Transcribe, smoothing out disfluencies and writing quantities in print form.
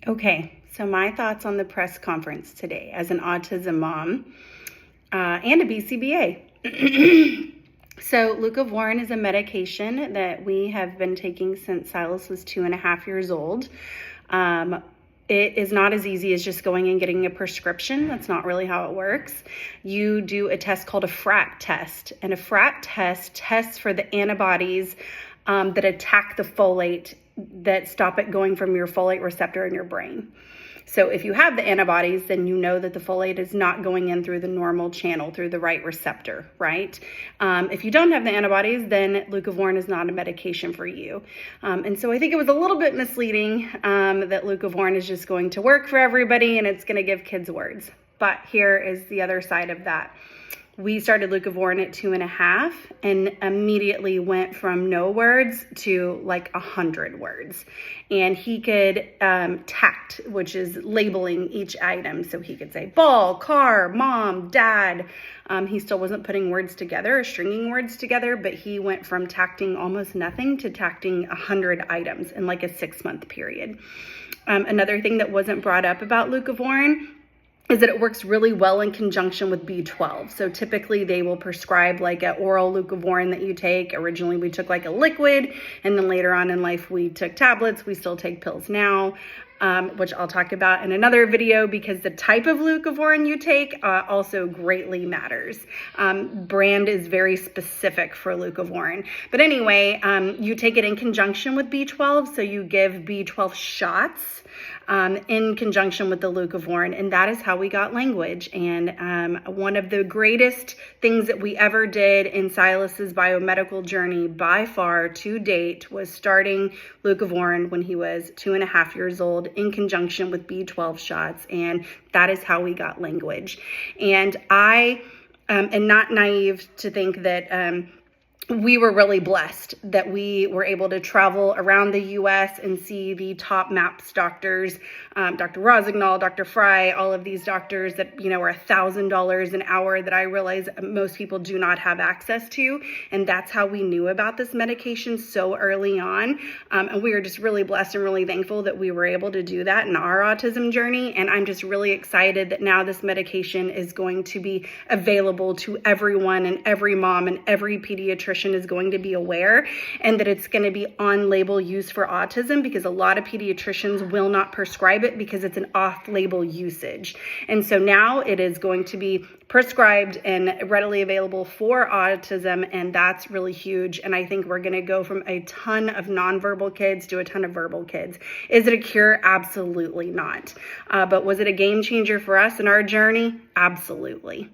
Okay, so my thoughts on the press conference today as an autism mom and a BCBA. So Leucovorin is a medication that we have been taking since Silas was 2.5 years old. It is not as easy as just going and getting a prescription. That's not really how it works. You do a test called a FRAT test, and a FRAT test tests for the antibodies that attack the folate that stop it going from your folate receptor in your brain. So if you have the antibodies, then you know that the folate is not going in through the normal channel, through the right receptor, right? If you don't have the antibodies, then Leucovorin is not a medication for you. And so I think it was a little bit misleading that Leucovorin is just going to work for everybody and it's going to give kids words. But here is the other side of that. We started Leucovorin at 2.5 and immediately went from no words to like 100 words. And he could tact, which is labeling each item. So he could say ball, car, mom, dad. He still wasn't putting words together or stringing words together, but he went from tacting almost nothing to tacting 100 items in like a 6-month period. Another thing that wasn't brought up about Leucovorin is that it works really well in conjunction with B12. So typically they will prescribe like an oral Leucovorin that you take. Originally we took like a liquid, and then later on in life we took tablets. We still take pills now, which I'll talk about in another video because the type of Leucovorin you take also greatly matters. Brand is very specific for Leucovorin. But anyway, you take it in conjunction with B12. So you give B12 shots in conjunction with the Leucovorin, and that is how we got language. And one of the greatest things that we ever did in Silas's biomedical journey by far to date was starting Leucovorin when he was 2.5 years old in conjunction with B12 shots, and that is how we got language. And I am not naive to think that we were really blessed that we were able to travel around the U.S. and see the top MAPS doctors, Dr. Rosignol, Dr. Fry, all of these doctors that, you know, are $1,000 an hour that I realize most people do not have access to. And that's how we knew about this medication so early on. And we are just really blessed and really thankful that we were able to do that in our autism journey. And I'm just really excited that now this medication is going to be available to everyone, and every mom and every pediatrician is going to be aware, and that it's going to be on label use for autism, because a lot of pediatricians will not prescribe it because it's an off-label usage. And so now it is going to be prescribed and readily available for autism, and that's really huge. And I think we're going to go from a ton of nonverbal kids to a ton of verbal kids. Is it a cure? Absolutely not. But was it a game changer for us in our journey? Absolutely.